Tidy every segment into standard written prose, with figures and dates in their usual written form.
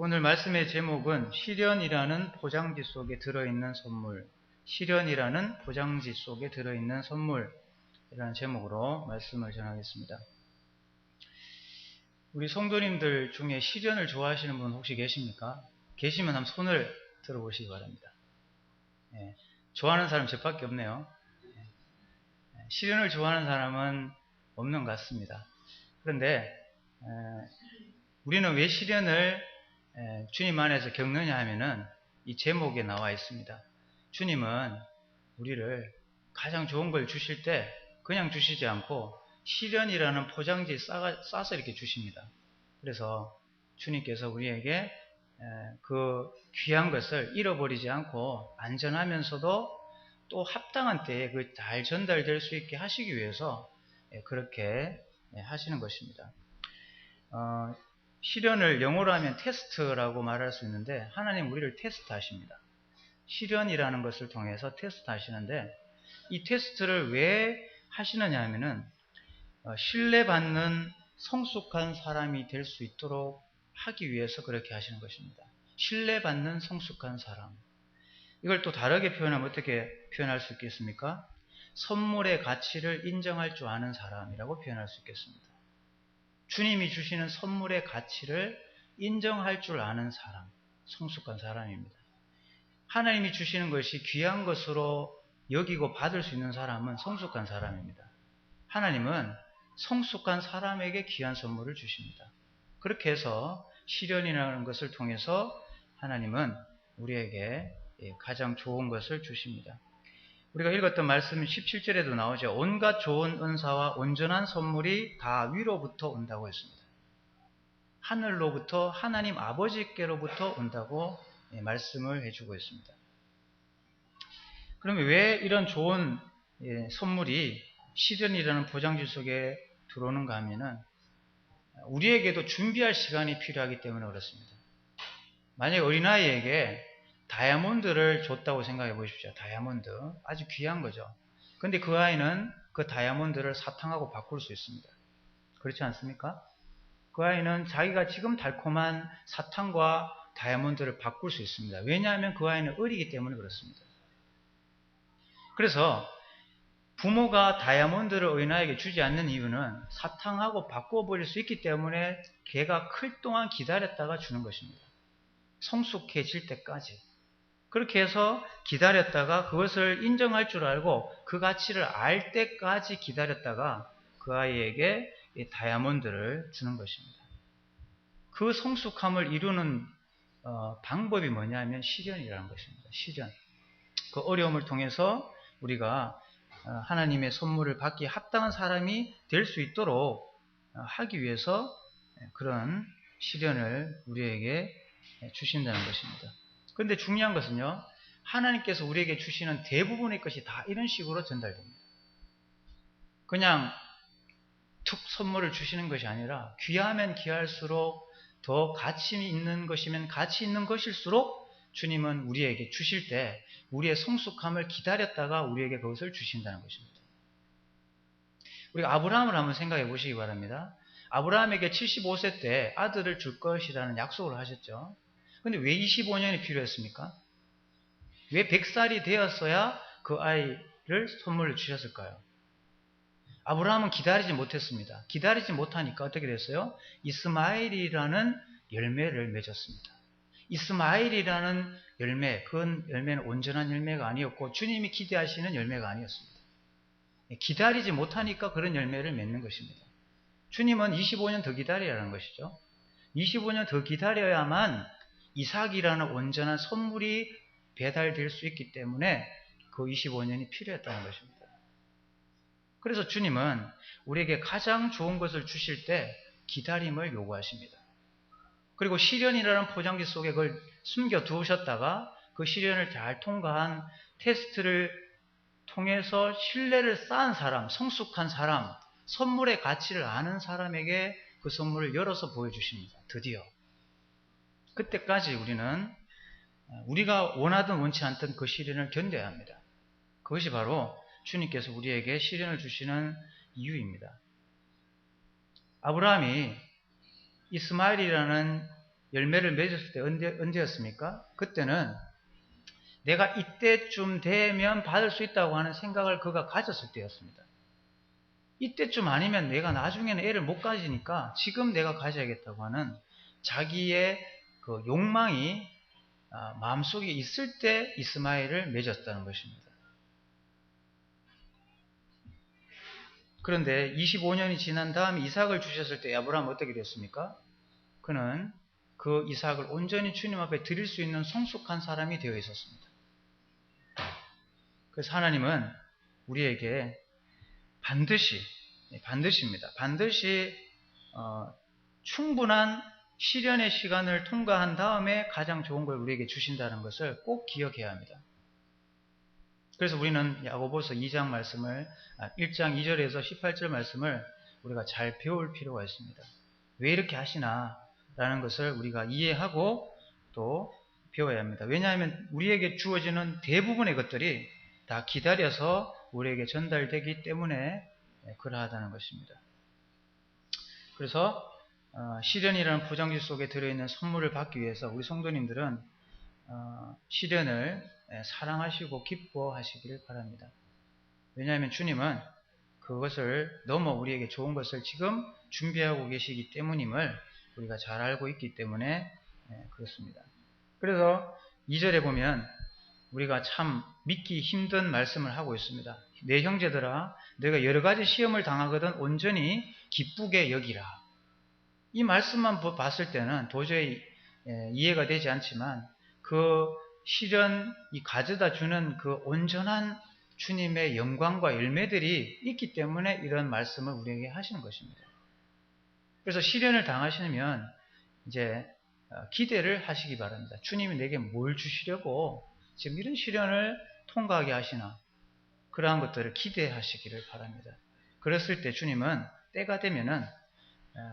오늘 말씀의 제목은 시련이라는 포장지 속에 들어있는 선물, 시련이라는 포장지 속에 들어있는 선물이라는 제목으로 말씀을 전하겠습니다. 우리 성도님들 중에 시련을 좋아하시는 분 혹시 계십니까? 계시면 한번 손을 들어보시기 바랍니다. 좋아하는 사람 저밖에 없네요. 시련을 좋아하는 사람은 없는 것 같습니다. 그런데 우리는 왜 시련을 주님 안에서 겪느냐 하면은 이 제목에 나와 있습니다. 주님은 우리를 가장 좋은 걸 주실 때 그냥 주시지 않고 시련이라는 포장지에 싸서 이렇게 주십니다. 그래서 주님께서 우리에게 그 귀한 것을 잃어버리지 않고 안전하면서도 또 합당한 때에 그 잘 전달될 수 있게 하시기 위해서 그렇게 하시는 것입니다. 시련을 영어로 하면 테스트라고 말할 수 있는데 하나님 우리를 테스트하십니다. 시련이라는 것을 통해서 테스트하시는데 이 테스트를 왜 하시느냐 하면은 신뢰받는 성숙한 사람이 될 수 있도록 하기 위해서 그렇게 하시는 것입니다. 신뢰받는 성숙한 사람. 이걸 또 다르게 표현하면 어떻게 표현할 수 있겠습니까? 선물의 가치를 인정할 줄 아는 사람이라고 표현할 수 있겠습니다. 주님이 주시는 선물의 가치를 인정할 줄 아는 사람, 성숙한 사람입니다. 하나님이 주시는 것이 귀한 것으로 여기고 받을 수 있는 사람은 성숙한 사람입니다. 하나님은 성숙한 사람에게 귀한 선물을 주십니다. 그렇게 해서 시련이라는 것을 통해서 하나님은 우리에게 가장 좋은 것을 주십니다. 우리가 읽었던 말씀은 17절에도 나오죠. 온갖 좋은 은사와 온전한 선물이 다 위로부터 온다고 했습니다. 하늘로부터 하나님 아버지께로부터 온다고 말씀을 해주고 있습니다. 그러면 왜 이런 좋은 선물이 시련이라는 포장지 속에 들어오는가 하면은 우리에게도 준비할 시간이 필요하기 때문에 그렇습니다. 만약에 어린아이에게 다이아몬드를 줬다고 생각해 보십시오. 다이아몬드. 아주 귀한 거죠. 근데 그 아이는 그 다이아몬드를 사탕하고 바꿀 수 있습니다. 그렇지 않습니까? 그 아이는 자기가 지금 달콤한 사탕과 다이아몬드를 바꿀 수 있습니다. 왜냐하면 그 아이는 어리기 때문에 그렇습니다. 그래서 부모가 다이아몬드를 어린아이에게 주지 않는 이유는 사탕하고 바꿔버릴 수 있기 때문에 걔가 클 동안 기다렸다가 주는 것입니다. 성숙해질 때까지. 그렇게 해서 기다렸다가 그것을 인정할 줄 알고 그 가치를 알 때까지 기다렸다가 그 아이에게 다이아몬드를 주는 것입니다. 그 성숙함을 이루는 방법이 뭐냐면 시련이라는 것입니다. 시련. 그 어려움을 통해서 우리가 하나님의 선물을 받기에 합당한 사람이 될 수 있도록 하기 위해서 그런 시련을 우리에게 주신다는 것입니다. 그런데 중요한 것은요, 하나님께서 우리에게 주시는 대부분의 것이 다 이런 식으로 전달됩니다. 그냥 툭 선물을 주시는 것이 아니라 귀하면 귀할수록 더 가치 있는 것이면 가치 있는 것일수록 주님은 우리에게 주실 때 우리의 성숙함을 기다렸다가 우리에게 그것을 주신다는 것입니다. 우리가 아브라함을 한번 생각해 보시기 바랍니다. 아브라함에게 75세 때 아들을 줄 것이라는 약속을 하셨죠. 그런데 왜 25년이 필요했습니까? 왜 100살이 되었어야 그 아이를 선물로 주셨을까요? 아브라함은 기다리지 못했습니다. 기다리지 못하니까 어떻게 됐어요? 이스마엘이라는 열매를 맺었습니다. 이스마엘이라는 열매, 그 열매는 온전한 열매가 아니었고 주님이 기대하시는 열매가 아니었습니다. 기다리지 못하니까 그런 열매를 맺는 것입니다. 주님은 25년 더 기다려야 하는 것이죠. 25년 더 기다려야만 이삭이라는 온전한 선물이 배달될 수 있기 때문에 그 25년이 필요했다는 것입니다. 그래서 주님은 우리에게 가장 좋은 것을 주실 때 기다림을 요구하십니다. 그리고 시련이라는 포장지 속에 그걸 숨겨 두셨다가 그 시련을 잘 통과한 테스트를 통해서 신뢰를 쌓은 사람, 성숙한 사람, 선물의 가치를 아는 사람에게 그 선물을 열어서 보여주십니다. 드디어. 그때까지 우리는 우리가 원하든 원치 않던 그 시련을 견뎌야 합니다. 그것이 바로 주님께서 우리에게 시련을 주시는 이유입니다. 아브라함이 이스마엘이라는 열매를 맺었을 때 언제였습니까? 그때는 내가 이때쯤 되면 받을 수 있다고 하는 생각을 그가 가졌을 때였습니다. 이때쯤 아니면 내가 나중에는 애를 못 가지니까 지금 내가 가져야겠다고 하는 자기의 그 욕망이 마음속에 있을 때 이스마엘을 맺었다는 것입니다. 그런데 25년이 지난 다음에 이삭을 주셨을 때 아브라함은 어떻게 됐습니까? 그는 그 이삭을 온전히 주님 앞에 드릴 수 있는 성숙한 사람이 되어 있었습니다. 그래서 하나님은 우리에게 반드시입니다. 반드시 충분한 시련의 시간을 통과한 다음에 가장 좋은 걸 우리에게 주신다는 것을 꼭 기억해야 합니다. 그래서 우리는 야고보서 2장 말씀을 1장 2절에서 18절 말씀을 우리가 잘 배울 필요가 있습니다. 왜 이렇게 하시나 라는 것을 우리가 이해하고 또 배워야 합니다. 왜냐하면 우리에게 주어지는 대부분의 것들이 다 기다려서 우리에게 전달되기 때문에 그러하다는 것입니다. 그래서 시련이라는 포장지 속에 들어있는 선물을 받기 위해서 우리 성도님들은 시련을 사랑하시고 기뻐하시기를 바랍니다. 왜냐하면 주님은 그것을 넘어 우리에게 좋은 것을 지금 준비하고 계시기 때문임을 우리가 잘 알고 있기 때문에 그렇습니다. 그래서 2절에 보면 우리가 참 믿기 힘든 말씀을 하고 있습니다. 내 형제들아 너희가 여러 가지 시험을 당하거든 온전히 기쁘게 여기라. 이 말씀만 봤을 때는 도저히 이해가 되지 않지만 그 시련이 가져다 주는 그 온전한 주님의 영광과 열매들이 있기 때문에 이런 말씀을 우리에게 하시는 것입니다. 그래서 시련을 당하시면 이제 기대를 하시기 바랍니다. 주님이 내게 뭘 주시려고 지금 이런 시련을 통과하게 하시나 그러한 것들을 기대하시기를 바랍니다. 그랬을 때 주님은 때가 되면은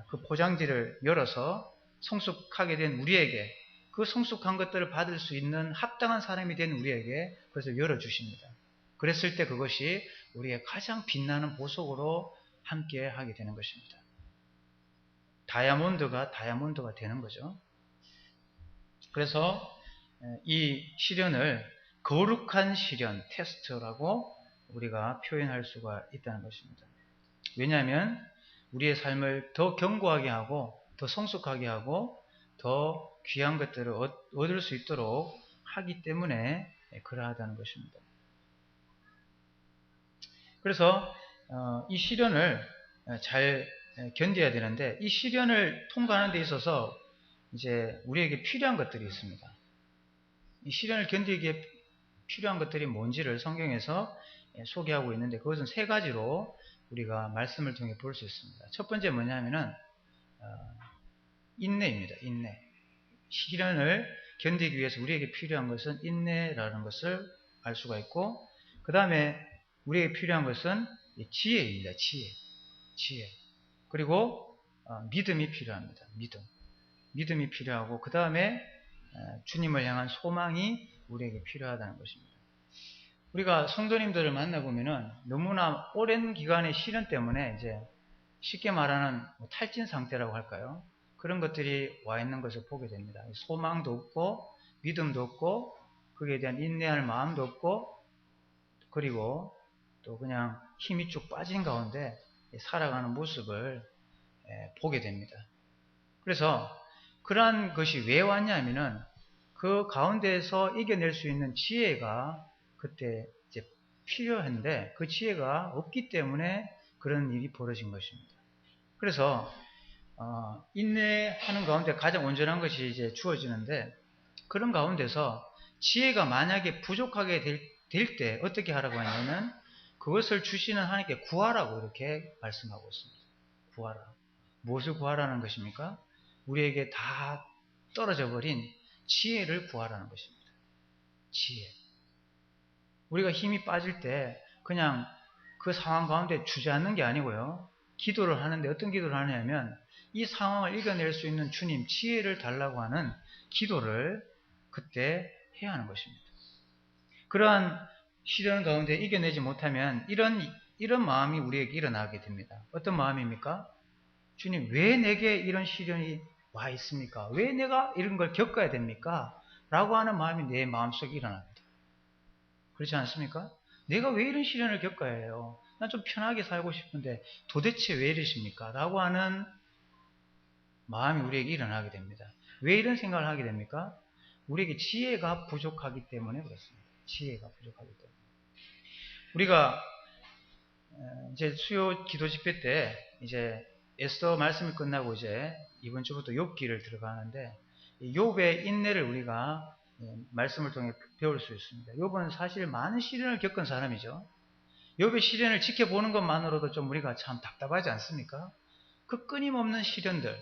그 포장지를 열어서 성숙하게 된 우리에게 그 성숙한 것들을 받을 수 있는 합당한 사람이 된 우리에게 그것을 열어주십니다. 그랬을 때 그것이 우리의 가장 빛나는 보석으로 함께 하게 되는 것입니다. 다이아몬드가 되는 거죠. 그래서 이 시련을 거룩한 시련, 테스트라고 우리가 표현할 수가 있다는 것입니다. 왜냐하면 우리의 삶을 더 견고하게 하고 더 성숙하게 하고 더 귀한 것들을 얻을 수 있도록 하기 때문에 그러하다는 것입니다. 그래서 이 시련을 잘 견뎌야 되는데 이 시련을 통과하는 데 있어서 이제 우리에게 필요한 것들이 있습니다. 이 시련을 견디기에 필요한 것들이 뭔지를 성경에서 소개하고 있는데 그것은 세 가지로 우리가 말씀을 통해 볼 수 있습니다. 첫 번째 뭐냐면은 인내입니다. 인내. 시련을 견디기 위해서 우리에게 필요한 것은 인내라는 것을 알 수가 있고 그 다음에 우리에게 필요한 것은 지혜입니다. 지혜. 그리고 믿음이 필요합니다. 믿음이 필요하고 그 다음에 주님을 향한 소망이 우리에게 필요하다는 것입니다. 우리가 성도님들을 만나보면은 너무나 오랜 기간의 시련 때문에 이제 쉽게 말하는 탈진 상태라고 할까요? 그런 것들이 와 있는 것을 보게 됩니다. 소망도 없고 믿음도 없고 거기에 대한 인내할 마음도 없고 그리고 또 그냥 힘이 쭉 빠진 가운데 살아가는 모습을 보게 됩니다. 그래서 그러한 것이 왜 왔냐면은 그 가운데에서 이겨낼 수 있는 지혜가 그때 이제 필요한데 그 지혜가 없기 때문에 그런 일이 벌어진 것입니다. 그래서 인내하는 가운데 가장 온전한 것이 이제 주어지는데 그런 가운데서 지혜가 만약에 부족하게 될 때 어떻게 하라고 하냐면 그것을 주시는 하나님께 구하라고 이렇게 말씀하고 있습니다. 구하라. 무엇을 구하라는 것입니까? 우리에게 다 떨어져 버린 지혜를 구하라는 것입니다. 지혜. 우리가 힘이 빠질 때 그냥 그 상황 가운데 주저앉는 게 아니고요. 기도를 하는데 어떤 기도를 하냐면 이 상황을 이겨낼 수 있는 주님 지혜를 달라고 하는 기도를 그때 해야 하는 것입니다. 그러한 시련 가운데 이겨내지 못하면 이런 마음이 우리에게 일어나게 됩니다. 어떤 마음입니까? 주님 왜 내게 이런 시련이 와 있습니까? 왜 내가 이런 걸 겪어야 됩니까? 라고 하는 마음이 내 마음속에 일어납니다. 그렇지 않습니까? 내가 왜 이런 시련을 겪어야 해요? 난 좀 편하게 살고 싶은데 도대체 왜 이러십니까? 라고 하는 마음이 우리에게 일어나게 됩니다. 왜 이런 생각을 하게 됩니까? 우리에게 지혜가 부족하기 때문에 그렇습니다. 지혜가 부족하기 때문에. 우리가 이제 수요 기도 집회 때 이제 에스더 말씀이 끝나고 이제 이번 주부터 욥기를 들어가는데 욥의 인내를 우리가 말씀을 통해 배울 수 있습니다. 욥은 사실 많은 시련을 겪은 사람이죠. 욥의 시련을 지켜보는 것만으로도 좀 우리가 참 답답하지 않습니까? 그 끊임없는 시련들,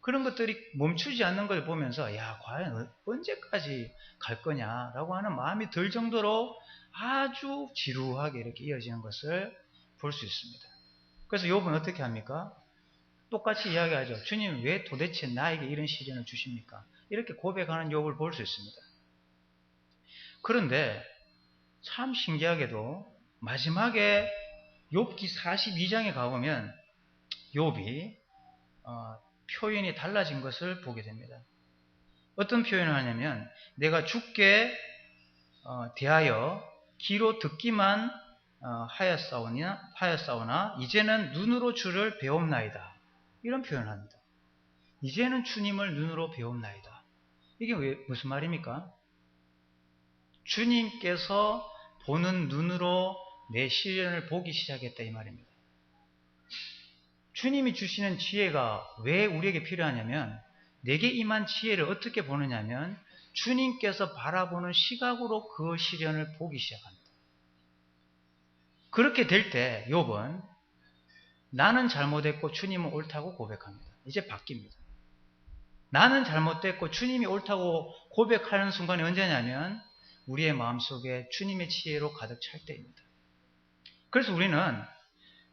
그런 것들이 멈추지 않는 걸 보면서 야 과연 언제까지 갈 거냐라고 하는 마음이 들 정도로 아주 지루하게 이렇게 이어지는 것을 볼 수 있습니다. 그래서 욥은 어떻게 합니까? 똑같이 이야기하죠. 주님 왜 도대체 나에게 이런 시련을 주십니까? 이렇게 고백하는 욥을 볼 수 있습니다. 그런데 참 신기하게도 마지막에 욥기 42장에 가보면 욥이 표현이 달라진 것을 보게 됩니다. 어떤 표현을 하냐면 내가 주께 대하여 귀로 듣기만 하였사오나 이제는 눈으로 주를 배움나이다. 이런 표현을 합니다. 이제는 주님을 눈으로 배움나이다. 이게 무슨 말입니까? 주님께서 보는 눈으로 내 시련을 보기 시작했다 이 말입니다. 주님이 주시는 지혜가 왜 우리에게 필요하냐면 내게 임한 지혜를 어떻게 보느냐면 주님께서 바라보는 시각으로 그 시련을 보기 시작합니다. 그렇게 될 때 욥은 나는 잘못했고 주님은 옳다고 고백합니다. 이제 바뀝니다. 나는 잘못됐고 주님이 옳다고 고백하는 순간이 언제냐면 우리의 마음속에 주님의 지혜로 가득 찰 때입니다. 그래서 우리는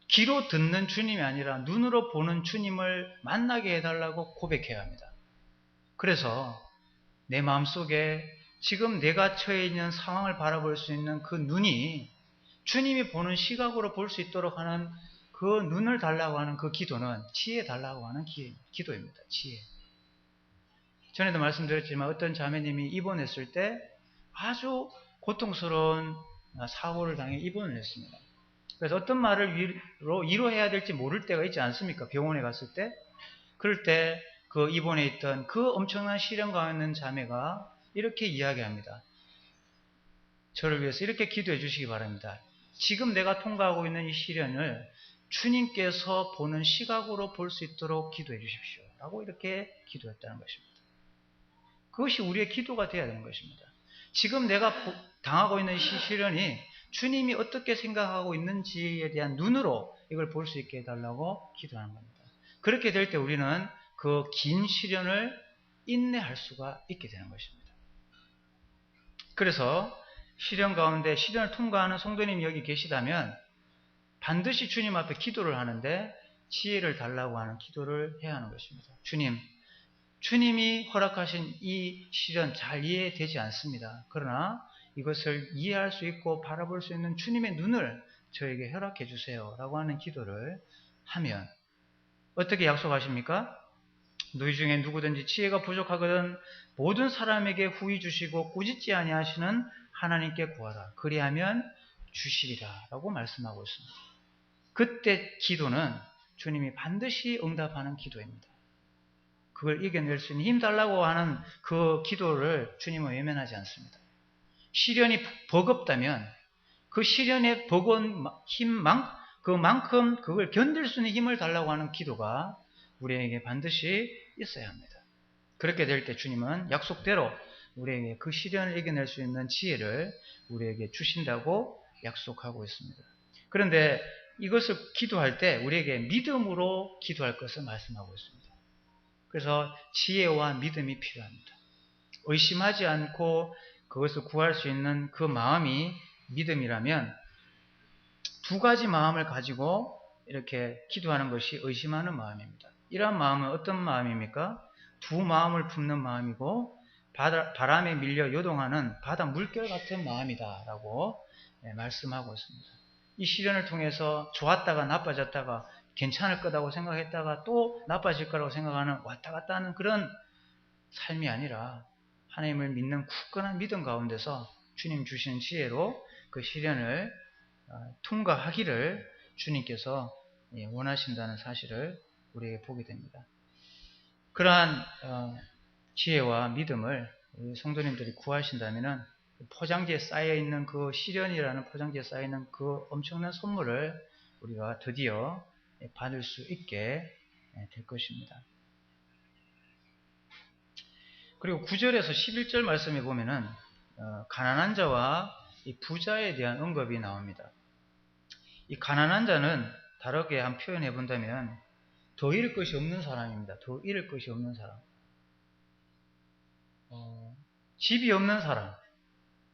귀로 듣는 주님이 아니라 눈으로 보는 주님을 만나게 해달라고 고백해야 합니다. 그래서 내 마음속에 지금 내가 처해 있는 상황을 바라볼 수 있는 그 눈이 주님이 보는 시각으로 볼 수 있도록 하는 그 눈을 달라고 하는 그 기도는 지혜 달라고 하는 기도입니다. 지혜. 전에도 말씀드렸지만 어떤 자매님이 입원했을 때 아주 고통스러운 사고를 당해 입원을 했습니다. 그래서 어떤 말을 위로해야 될지 모를 때가 있지 않습니까? 병원에 갔을 때. 그럴 때 그 입원해 있던 그 엄청난 시련 가운데 있는 자매가 이렇게 이야기합니다. 저를 위해서 이렇게 기도해 주시기 바랍니다. 지금 내가 통과하고 있는 이 시련을 주님께서 보는 시각으로 볼 수 있도록 기도해 주십시오. 라고 이렇게 기도했다는 것입니다. 그것이 우리의 기도가 되어야 되는 것입니다. 지금 내가 당하고 있는 시련이 주님이 어떻게 생각하고 있는지에 대한 눈으로 이걸 볼 수 있게 해달라고 기도하는 겁니다. 그렇게 될 때 우리는 그 긴 시련을 인내할 수가 있게 되는 것입니다. 그래서 시련 가운데 시련을 통과하는 성도님이 여기 계시다면 반드시 주님 앞에 기도를 하는데 지혜를 달라고 하는 기도를 해야 하는 것입니다. 주님이 허락하신 이 시련 잘 이해되지 않습니다. 그러나 이것을 이해할 수 있고 바라볼 수 있는 주님의 눈을 저에게 허락해 주세요 라고 하는 기도를 하면 어떻게 약속하십니까? 너희 중에 누구든지 지혜가 부족하거든 모든 사람에게 후히 주시고 꾸짖지 아니하시는 하나님께 구하라. 그리하면 주시리라 라고 말씀하고 있습니다. 그때 기도는 주님이 반드시 응답하는 기도입니다. 그걸 이겨낼 수 있는 힘 달라고 하는 그 기도를 주님은 외면하지 않습니다. 시련이 버겁다면 그 시련의 버거운 그만큼 그걸 견딜 수 있는 힘을 달라고 하는 기도가 우리에게 반드시 있어야 합니다. 그렇게 될 때 주님은 약속대로 우리에게 그 시련을 이겨낼 수 있는 지혜를 우리에게 주신다고 약속하고 있습니다. 그런데 이것을 기도할 때 우리에게 믿음으로 기도할 것을 말씀하고 있습니다. 그래서 지혜와 믿음이 필요합니다. 의심하지 않고 그것을 구할 수 있는 그 마음이 믿음이라면 두 가지 마음을 가지고 이렇게 기도하는 것이 의심하는 마음입니다. 이러한 마음은 어떤 마음입니까? 두 마음을 품는 마음이고 바람에 밀려 요동하는 바다 물결 같은 마음이다 라고 말씀하고 있습니다. 이 시련을 통해서 좋았다가 나빠졌다가 괜찮을 거라고 생각했다가 또 나빠질 거라고 생각하는 왔다 갔다 하는 그런 삶이 아니라 하나님을 믿는 굳건한 믿음 가운데서 주님 주시는 지혜로 그 시련을 통과하기를 주님께서 원하신다는 사실을 우리에게 보게 됩니다. 그러한 지혜와 믿음을 우리 성도님들이 구하신다면 포장지에 쌓여있는 그 시련이라는 포장지에 쌓여있는 그 엄청난 선물을 우리가 드디어 받을 수 있게 될 것입니다. 그리고 9절에서 11절 말씀에 보면은 가난한 자와 이 부자에 대한 언급이 나옵니다. 이 가난한 자는 다르게 한 표현해 본다면 더 잃을 것이 없는 사람입니다. 더 잃을 것이 없는 사람. 집이 없는 사람.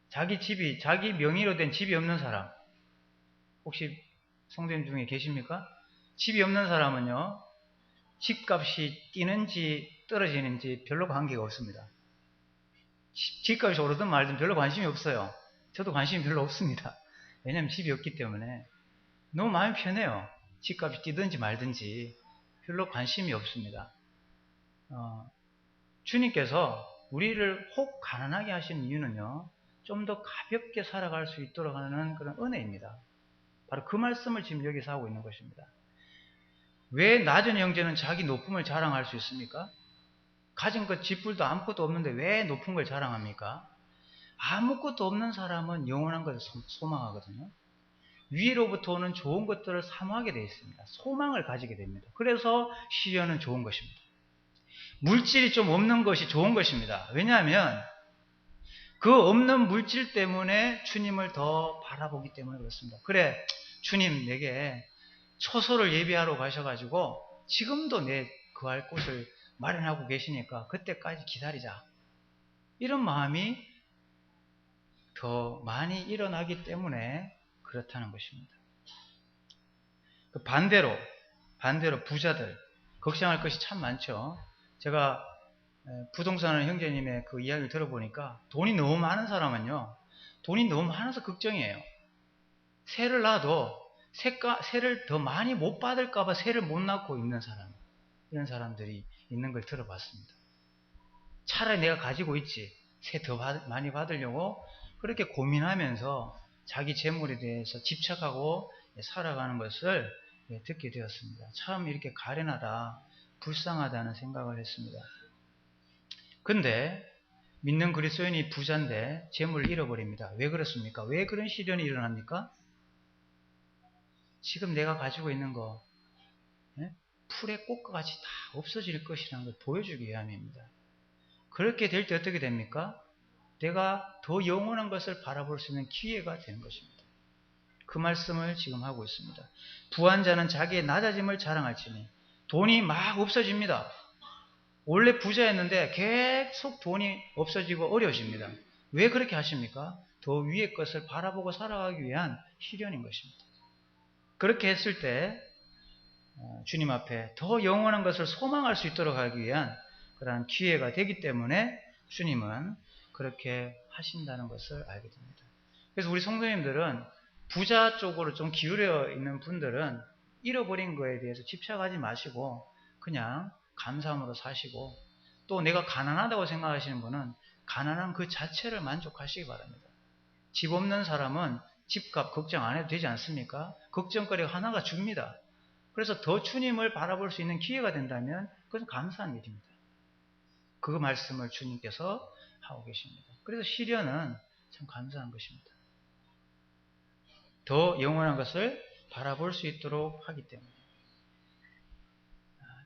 자기 명의로 된 집이 없는 사람. 혹시 성도님 중에 계십니까? 집이 없는 사람은요, 집값이 뛰는지 떨어지는지 별로 관계가 없습니다. 집값이 오르든 말든 별로 관심이 없어요. 저도 관심이 별로 없습니다. 왜냐하면 집이 없기 때문에 너무 마음이 편해요. 집값이 뛰든지 말든지 별로 관심이 없습니다. 주님께서 우리를 혹 가난하게 하신 이유는요, 좀 더 가볍게 살아갈 수 있도록 하는 그런 은혜입니다. 바로 그 말씀을 지금 여기서 하고 있는 것입니다. 왜 낮은 형제는 자기 높음을 자랑할 수 있습니까? 가진 것 집불도 아무것도 없는데 왜 높은 걸 자랑합니까? 아무것도 없는 사람은 영원한 것을 소망하거든요. 위로부터 오는 좋은 것들을 사모하게 되어 있습니다. 소망을 가지게 됩니다. 그래서 시련은 좋은 것입니다. 물질이 좀 없는 것이 좋은 것입니다. 왜냐하면 그 없는 물질 때문에 주님을 더 바라보기 때문에 그렇습니다. 그래, 주님 내게 처소를 예비하러 가셔가지고 지금도 내 거할 곳을 마련하고 계시니까 그때까지 기다리자. 이런 마음이 더 많이 일어나기 때문에 그렇다는 것입니다. 반대로 부자들 걱정할 것이 참 많죠. 제가 부동산을 형제님의 그 이야기를 들어보니까 돈이 너무 많은 사람은요, 돈이 너무 많아서 걱정이에요. 세를 놔도 세를 더 많이 못 받을까봐 세를 못 낳고 있는 사람, 이런 사람들이 있는 걸 들어봤습니다. 차라리 내가 가지고 있지, 세 더 많이 받으려고 그렇게 고민하면서 자기 재물에 대해서 집착하고 살아가는 것을 듣게 되었습니다. 참 이렇게 가련하다, 불쌍하다는 생각을 했습니다. 근데 믿는 그리스도인이 부자인데 재물을 잃어버립니다. 왜 그렇습니까? 왜 그런 시련이 일어납니까? 지금 내가 가지고 있는 거 풀의 꽃과 같이 다 없어질 것이라는 걸 보여주기 위함입니다. 그렇게 될 때 어떻게 됩니까? 내가 더 영원한 것을 바라볼 수 있는 기회가 되는 것입니다. 그 말씀을 지금 하고 있습니다. 부한 자는 자기의 낮아짐을 자랑할지니 돈이 막 없어집니다. 원래 부자였는데 계속 돈이 없어지고 어려워집니다. 왜 그렇게 하십니까? 더 위의 것을 바라보고 살아가기 위한 시련인 것입니다. 그렇게 했을 때 주님 앞에 더 영원한 것을 소망할 수 있도록 하기 위한 그러한 기회가 되기 때문에 주님은 그렇게 하신다는 것을 알게 됩니다. 그래서 우리 성도님들은 부자 쪽으로 좀 기울여 있는 분들은 잃어버린 거에 대해서 집착하지 마시고 그냥 감사함으로 사시고, 또 내가 가난하다고 생각하시는 분은 가난한 그 자체를 만족하시기 바랍니다. 집 없는 사람은 집값 걱정 안 해도 되지 않습니까? 걱정거리가 하나가 줍니다. 그래서 더 주님을 바라볼 수 있는 기회가 된다면 그것은 감사한 일입니다. 그 말씀을 주님께서 하고 계십니다. 그래서 시련은 참 감사한 것입니다. 더 영원한 것을 바라볼 수 있도록 하기 때문에.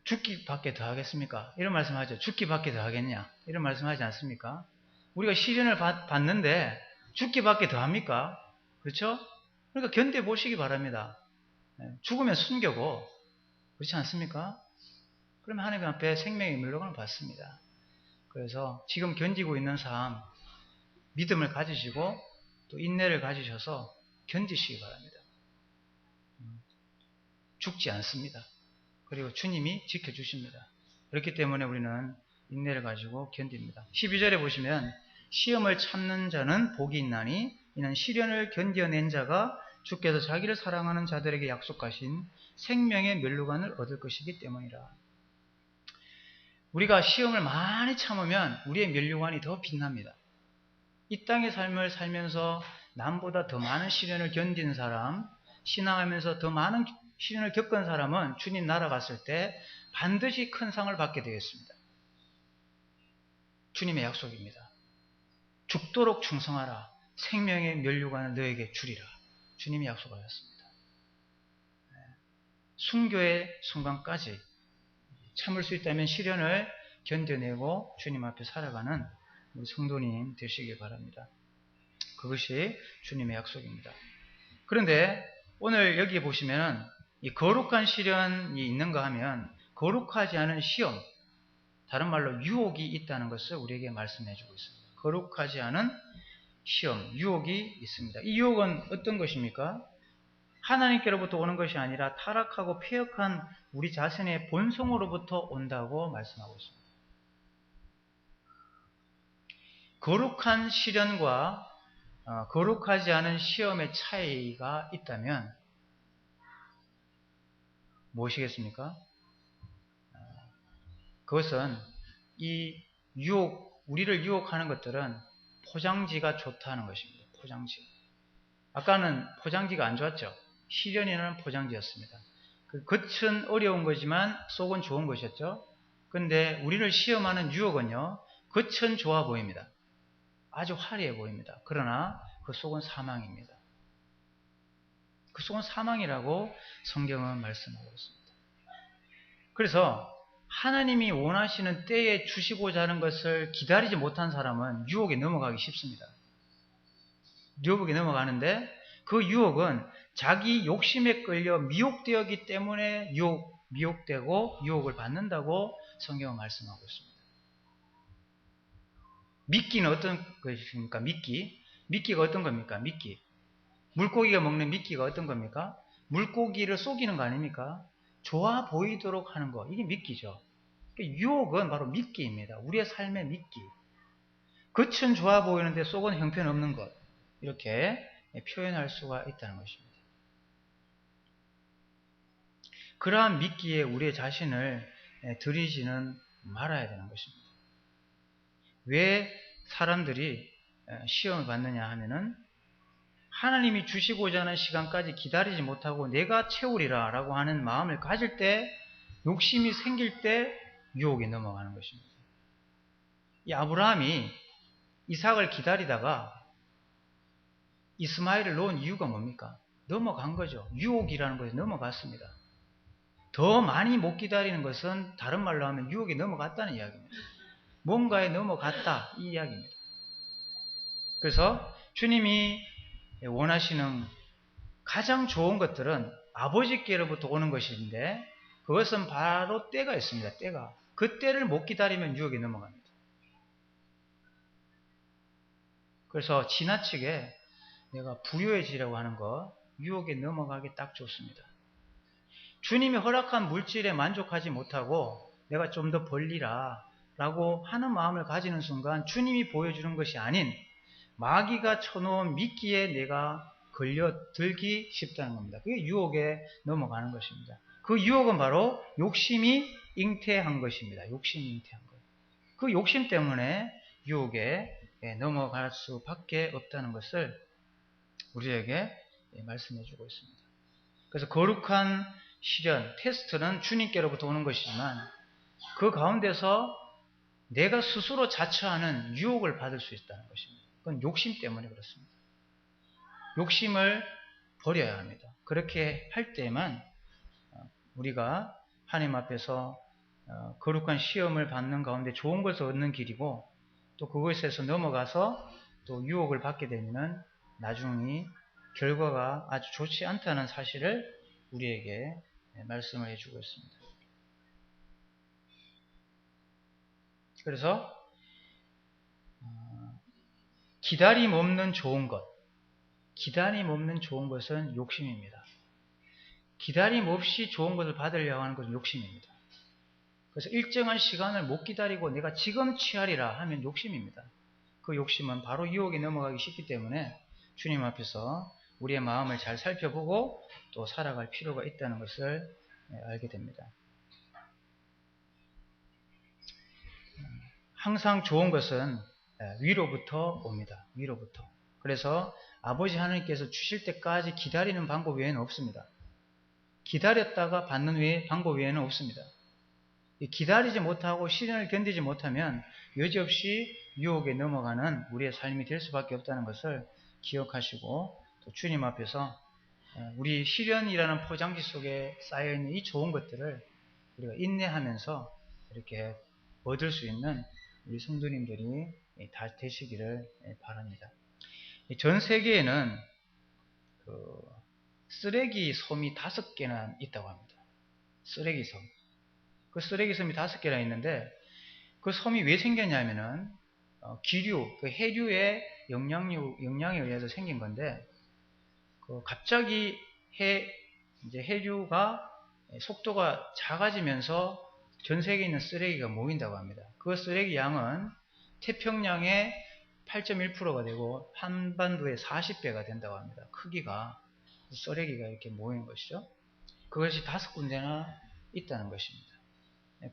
죽기밖에 더 하겠습니까? 이런 말씀하죠. 죽기밖에 더 하겠냐? 이런 말씀하지 않습니까? 우리가 시련을 받는데 죽기밖에 더 합니까? 그렇죠? 그러니까 견뎌보시기 바랍니다. 죽으면 순교고, 그렇지 않습니까? 그러면 하나님 앞에 생명의 물러감을 받습니다. 그래서 지금 견디고 있는 삶, 믿음을 가지시고 또 인내를 가지셔서 견디시기 바랍니다. 죽지 않습니다. 그리고 주님이 지켜주십니다. 그렇기 때문에 우리는 인내를 가지고 견딥니다. 12절에 보시면 시험을 참는 자는 복이 있나니 이는 시련을 견뎌낸 자가 주께서 자기를 사랑하는 자들에게 약속하신 생명의 면류관을 얻을 것이기 때문이라. 우리가 시험을 많이 참으면 우리의 면류관이 더 빛납니다. 이 땅의 삶을 살면서 남보다 더 많은 시련을 견딘 사람, 신앙하면서 더 많은 시련을 겪은 사람은 주님 나라 갔을 때 반드시 큰 상을 받게 되겠습니다. 주님의 약속입니다. 죽도록 충성하라. 생명의 면류관을 너에게 주리라. 주님이 약속하셨습니다. 순교의 순간까지 참을 수 있다면 시련을 견뎌내고 주님 앞에 살아가는 우리 성도님 되시길 바랍니다. 그것이 주님의 약속입니다. 그런데 오늘 여기 보시면 이 거룩한 시련이 있는가 하면 거룩하지 않은 시험, 다른 말로 유혹이 있다는 것을 우리에게 말씀해 주고 있습니다. 거룩하지 않은 시험, 유혹이 있습니다. 이 유혹은 어떤 것입니까? 하나님께로부터 오는 것이 아니라 타락하고 패역한 우리 자신의 본성으로부터 온다고 말씀하고 있습니다. 거룩한 시련과 거룩하지 않은 시험의 차이가 있다면 무엇이겠습니까? 그것은 이 우리를 유혹하는 것들은 포장지가 좋다는 것입니다. 포장지. 아까는 포장지가 안 좋았죠. 시련이라는 포장지였습니다. 그 겉은 어려운 거지만 속은 좋은 것이었죠. 그런데 우리를 시험하는 유혹은요, 겉은 좋아 보입니다. 아주 화려해 보입니다. 그러나 그 속은 사망입니다. 그 속은 사망이라고 성경은 말씀하고 있습니다. 그래서 하나님이 원하시는 때에 주시고자 하는 것을 기다리지 못한 사람은 유혹에 넘어가기 쉽습니다. 유혹에 넘어가는데 그 유혹은 자기 욕심에 끌려 미혹되었기 때문에 미혹되고 유혹을 받는다고 성경은 말씀하고 있습니다. 미끼는 어떤 것입니까? 미끼가 어떤 겁니까? 미끼. 물고기가 먹는 미끼가 어떤 겁니까? 물고기를 속이는 거 아닙니까? 좋아 보이도록 하는 거. 이게 미끼죠. 유혹은 바로 미끼입니다. 우리의 삶의 미끼. 겉은 좋아 보이는데 속은 형편없는 것. 이렇게 표현할 수가 있다는 것입니다. 그러한 미끼에 우리의 자신을 들이지는 말아야 되는 것입니다. 왜 사람들이 시험을 받느냐 하면은 하나님이 주시고자 하는 시간까지 기다리지 못하고 내가 채우리라 라고 하는 마음을 가질 때, 욕심이 생길 때 유혹에 넘어가는 것입니다. 이 아브라함이 이삭을 기다리다가 이스마엘을 놓은 이유가 뭡니까? 넘어간 거죠. 유혹이라는 것에 넘어갔습니다. 더 많이 못 기다리는 것은 다른 말로 하면 유혹에 넘어갔다는 이야기입니다. 뭔가에 넘어갔다 이 이야기입니다. 그래서 주님이 원하시는 가장 좋은 것들은 아버지께로부터 오는 것인데 그것은 바로 때가 있습니다. 때가. 그 때를 못 기다리면 유혹에 넘어갑니다. 그래서 지나치게 내가 부유해지려고 하는 거 유혹에 넘어가기 딱 좋습니다. 주님이 허락한 물질에 만족하지 못하고 내가 좀 더 벌리라 라고 하는 마음을 가지는 순간 주님이 보여주는 것이 아닌 마귀가 쳐놓은 미끼에 내가 걸려들기 쉽다는 겁니다. 그게 유혹에 넘어가는 것입니다. 그 유혹은 바로 욕심이 잉태한 것입니다. 욕심이 잉태한 것. 그 욕심 때문에 유혹에 넘어갈 수밖에 없다는 것을 우리에게 말씀해 주고 있습니다. 그래서 거룩한 시련, 테스트는 주님께로부터 오는 것이지만 그 가운데서 내가 스스로 자처하는 유혹을 받을 수 있다는 것입니다. 그건 욕심 때문에 그렇습니다. 욕심을 버려야 합니다. 그렇게 할 때만 우리가 하나님 앞에서 거룩한 시험을 받는 가운데 좋은 것을 얻는 길이고 또 그것에서 넘어가서 또 유혹을 받게 되면 나중에 결과가 아주 좋지 않다는 사실을 우리에게 말씀을 해주고 있습니다. 그래서 기다림 없는 좋은 것, 기다림 없는 좋은 것은 욕심입니다. 기다림 없이 좋은 것을 받으려고 하는 것은 욕심입니다. 그래서 일정한 시간을 못 기다리고 내가 지금 취하리라 하면 욕심입니다. 그 욕심은 바로 유혹에 넘어가기 쉽기 때문에 주님 앞에서 우리의 마음을 잘 살펴보고 또 살아갈 필요가 있다는 것을 알게 됩니다. 항상 좋은 것은 위로부터 옵니다. 위로부터. 그래서 아버지 하나님께서 주실 때까지 기다리는 방법 외에는 없습니다. 기다렸다가 받는 방법 외에는 없습니다. 기다리지 못하고 시련을 견디지 못하면 여지없이 유혹에 넘어가는 우리의 삶이 될 수밖에 없다는 것을 기억하시고 또 주님 앞에서 우리 시련이라는 포장지 속에 쌓여있는 이 좋은 것들을 우리가 인내하면서 이렇게 얻을 수 있는 우리 성도님들이 다 되시기를 바랍니다. 전 세계에는 쓰레기 섬이 5개나 있다고 합니다. 쓰레기 섬. 그 쓰레기 섬이 5개나 있는데 그 섬이 왜 생겼냐면은 기류, 그 해류의 영향에 의해서 생긴 건데 갑자기 해류가 속도가 작아지면서 전 세계에 있는 쓰레기가 모인다고 합니다. 그 쓰레기 양은 태평양의 8.1%가 되고 한반도의 40배가 된다고 합니다. 크기가 쓰레기가 이렇게 모이는 것이죠. 그것이 5군데나 있다는 것입니다.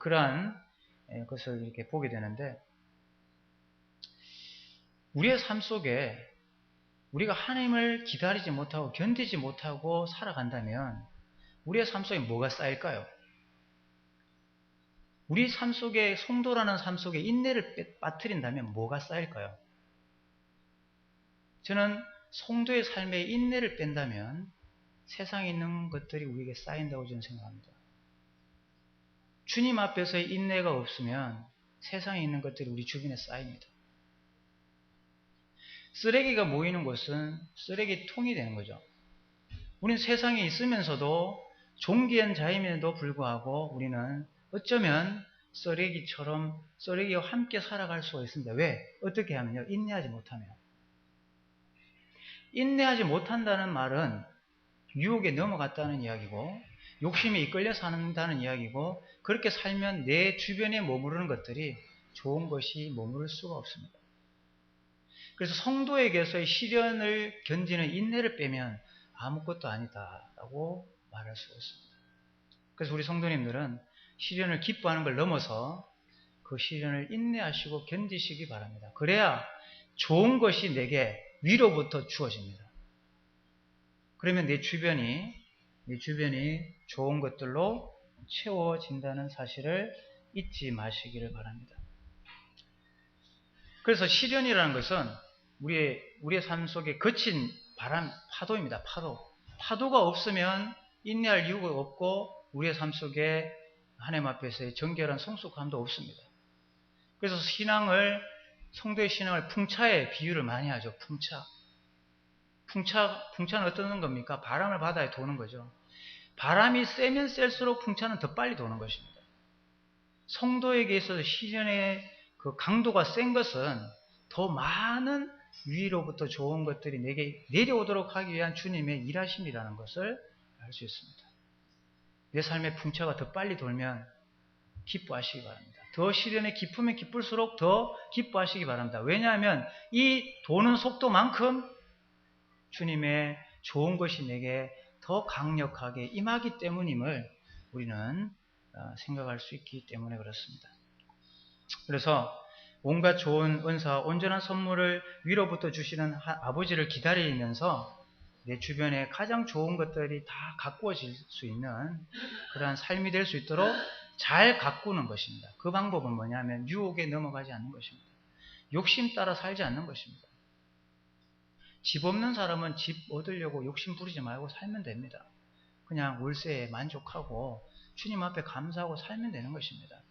그러한 것을 이렇게 보게 되는데 우리의 삶 속에 우리가 하나님을 기다리지 못하고 견디지 못하고 살아간다면 우리의 삶 속에 뭐가 쌓일까요? 우리 삶 속에 성도라는 삶 속에 인내를 빠뜨린다면 뭐가 쌓일까요? 저는 성도의 삶에 인내를 뺀다면 세상에 있는 것들이 우리에게 쌓인다고 저는 생각합니다. 주님 앞에서의 인내가 없으면 세상에 있는 것들이 우리 주변에 쌓입니다. 쓰레기가 모이는 곳은 쓰레기통이 되는 거죠. 우리는 세상에 있으면서도 존귀한 자임에도 불구하고 우리는 어쩌면 쓰레기와 함께 살아갈 수가 있습니다. 왜? 어떻게 하면요? 인내하지 못하면. 인내하지 못한다는 말은 유혹에 넘어갔다는 이야기고 욕심에 이끌려 산다는 이야기고 그렇게 살면 내 주변에 머무르는 것들이 좋은 것이 머무를 수가 없습니다. 그래서 성도에게서의 시련을 견디는 인내를 빼면 아무것도 아니다라고 말할 수가 있습니다. 그래서 우리 성도님들은 시련을 기뻐하는 걸 넘어서 그 시련을 인내하시고 견디시기 바랍니다. 그래야 좋은 것이 내게 위로부터 주어집니다. 그러면 내 주변이 좋은 것들로 채워진다는 사실을 잊지 마시기를 바랍니다. 그래서 시련이라는 것은 우리의 삶 속에 거친 파도입니다. 파도가 없으면 인내할 이유가 없고 우리의 삶 속에 하나님 앞에서의 정결한 성숙함도 없습니다. 그래서 성도의 신앙을 풍차에 비유를 많이 하죠. 풍차는 어떤 겁니까? 바람을 바다에 도는 거죠. 바람이 세면 셀수록 풍차는 더 빨리 도는 것입니다. 성도에게 있어서 시련의 그 강도가 센 것은 더 많은 위로부터 좋은 것들이 내게 내려오도록 하기 위한 주님의 일하심이라는 것을 알 수 있습니다. 내 삶의 풍차가 더 빨리 돌면 기뻐하시기 바랍니다. 더 시련에 기쁘면 기쁠수록 더 기뻐하시기 바랍니다. 왜냐하면 이 도는 속도만큼 주님의 좋은 것이 내게 더 강력하게 임하기 때문임을 우리는 생각할 수 있기 때문에 그렇습니다. 그래서 온갖 좋은 은사와 온전한 선물을 위로부터 주시는 아버지를 기다리면서 내 주변에 가장 좋은 것들이 다 가꾸어질 수 있는 그러한 삶이 될 수 있도록 잘 가꾸는 것입니다. 그 방법은 뭐냐면 유혹에 넘어가지 않는 것입니다. 욕심 따라 살지 않는 것입니다. 집 없는 사람은 집 얻으려고 욕심 부리지 말고 살면 됩니다. 그냥 월세에 만족하고 주님 앞에 감사하고 살면 되는 것입니다.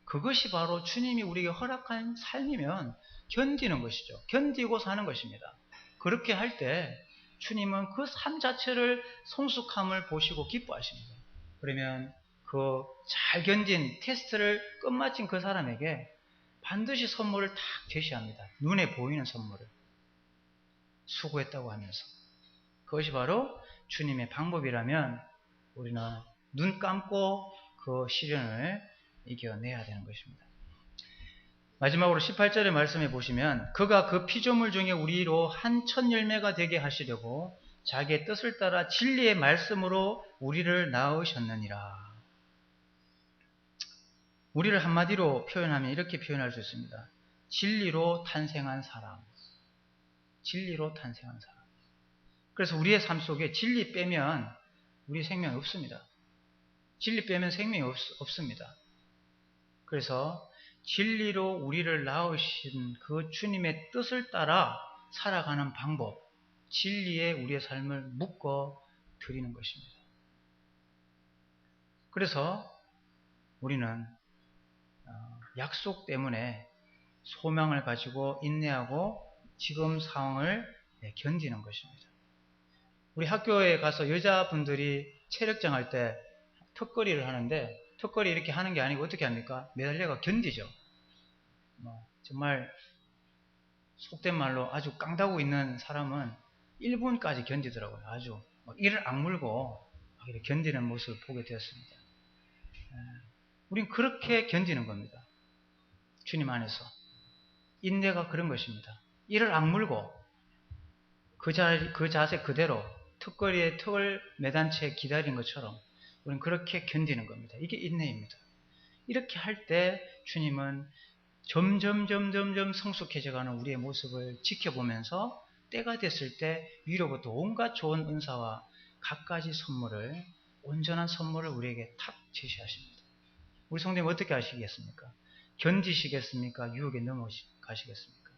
그것이 바로 주님이 우리에게 허락한 삶이면 견디는 것이죠. 견디고 사는 것입니다. 그렇게 할 때 주님은 그 삶 자체를 성숙함을 보시고 기뻐하십니다. 그러면 그 잘 견딘 테스트를 끝마친 그 사람에게 반드시 선물을 탁 제시합니다. 눈에 보이는 선물을. 수고했다고 하면서. 그것이 바로 주님의 방법이라면 우리는 눈 감고 그 시련을 이겨내야 되는 것입니다. 마지막으로 18절의 말씀에 보시면 그가 그 피조물 중에 우리로 한 첫 열매가 되게 하시려고 자기의 뜻을 따라 진리의 말씀으로 우리를 낳으셨느니라. 우리를 한마디로 표현하면 이렇게 표현할 수 있습니다. 진리로 탄생한 사람. 진리로 탄생한 사람. 그래서 우리의 삶 속에 진리 빼면 우리 생명이 없습니다. 진리 빼면 생명이 없습니다. 그래서 진리로 우리를 낳으신 그 주님의 뜻을 따라 살아가는 방법, 진리에 우리의 삶을 묶어 드리는 것입니다. 그래서 우리는 약속 때문에 소망을 가지고 인내하고 지금 상황을 견디는 것입니다. 우리 학교에 가서 여자분들이 체력장 할 때 턱걸이를 하는데 턱걸이 이렇게 하는 게 아니고 어떻게 합니까? 매달려가 견디죠. 정말 속된 말로 아주 깡다구 있는 사람은 1분까지 견디더라고요. 아주 이를 악물고 이렇게 견디는 모습을 보게 되었습니다. 우린 그렇게 견디는 겁니다. 주님 안에서. 인내가 그런 것입니다. 이를 악물고 그 자세 그대로 턱걸이에 턱을 매단 채 기다린 것처럼 우리는 그렇게 견디는 겁니다. 이게 인내입니다. 이렇게 할 때 주님은 점점 성숙해져가는 우리의 모습을 지켜보면서 때가 됐을 때 위로부터 온갖 좋은 은사와 갖가지 선물을, 온전한 선물을 우리에게 탁 제시하십니다. 우리 성도님 어떻게 하시겠습니까? 견디시겠습니까? 유혹에 넘어가시겠습니까?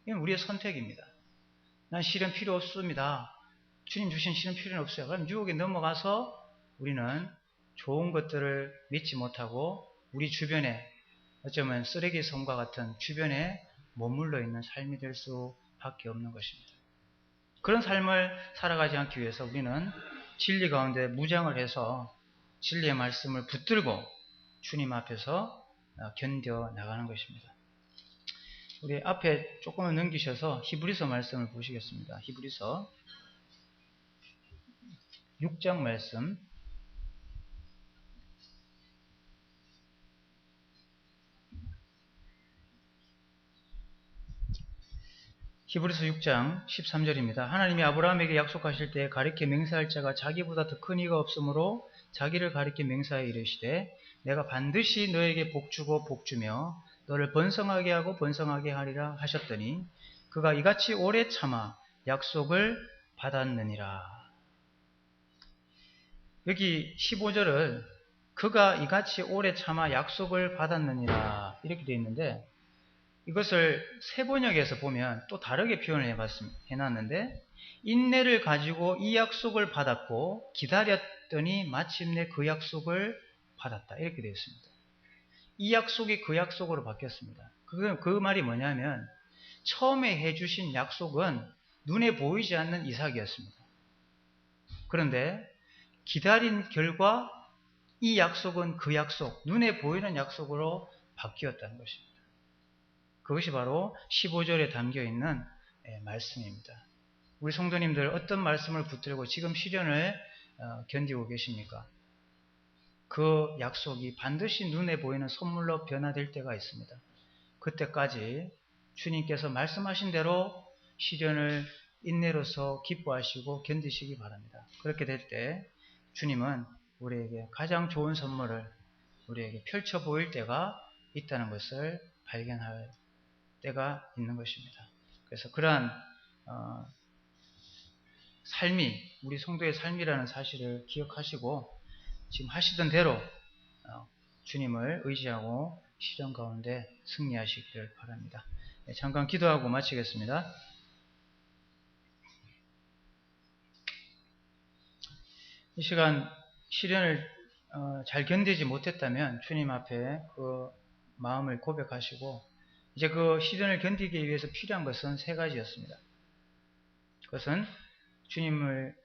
이건 우리의 선택입니다. 난 실은 필요 없습니다. 주님 주신 실은 필요는 없어요. 그럼 유혹에 넘어가서 우리는 좋은 것들을 믿지 못하고 우리 주변에 어쩌면 쓰레기 섬과 같은 주변에 머물러 있는 삶이 될 수밖에 없는 것입니다. 그런 삶을 살아가지 않기 위해서 우리는 진리 가운데 무장을 해서 진리의 말씀을 붙들고 주님 앞에서 견뎌 나가는 것입니다. 우리 앞에 조금은 넘기셔서 히브리서 말씀을 보시겠습니다. 히브리서 6장 말씀. 히브리서 6장 13절입니다. 하나님이 아브라함에게 약속하실 때 가리켜 맹세할 자가 자기보다 더 큰 이가 없으므로 자기를 가리켜 맹세하여 이르시되 내가 반드시 너에게 복주고 복주며 너를 번성하게 하고 번성하게 하리라 하셨더니 그가 이같이 오래 참아 약속을 받았느니라. 여기 15절을 그가 이같이 오래 참아 약속을 받았느니라 이렇게 되어 있는데 이것을 세번역에서 보면 또 다르게 표현을 해놨는데 인내를 가지고 이 약속을 받았고 기다렸더니 마침내 그 약속을 받았다 이렇게 되어 있습니다. 이 약속이 그 약속으로 바뀌었습니다. 그 말이 뭐냐면 처음에 해주신 약속은 눈에 보이지 않는 이삭이었습니다. 그런데 기다린 결과 이 약속은 그 약속, 눈에 보이는 약속으로 바뀌었다는 것입니다. 그것이 바로 15절에 담겨있는 말씀입니다. 우리 성도님들 어떤 말씀을 붙들고 지금 시련을 견디고 계십니까? 그 약속이 반드시 눈에 보이는 선물로 변화될 때가 있습니다. 그때까지 주님께서 말씀하신 대로 시련을 인내로서 기뻐하시고 견디시기 바랍니다. 그렇게 될 때 주님은 우리에게 가장 좋은 선물을 우리에게 펼쳐 보일 때가 있다는 것을 발견할 때가 있는 것입니다. 그래서 그러한 삶이 우리 성도의 삶이라는 사실을 기억하시고 지금 하시던 대로 주님을 의지하고 시련 가운데 승리하시기를 바랍니다. 잠깐 기도하고 마치겠습니다. 이 시간 시련을 잘 견디지 못했다면 주님 앞에 그 마음을 고백하시고 이제 그 시련을 견디기 위해서 필요한 것은 세 가지였습니다. 그것은 주님을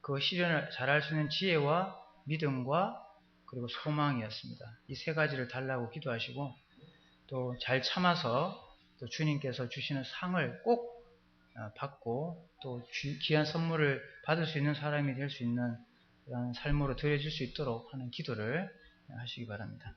그 시련을 잘할 수 있는 지혜와 믿음과 그리고 소망이었습니다. 이 세 가지를 달라고 기도하시고 또 잘 참아서 또 주님께서 주시는 상을 꼭 받고 또 귀한 선물을 받을 수 있는 사람이 될 수 있는 그런 삶으로 드려질 수 있도록 하는 기도를 하시기 바랍니다.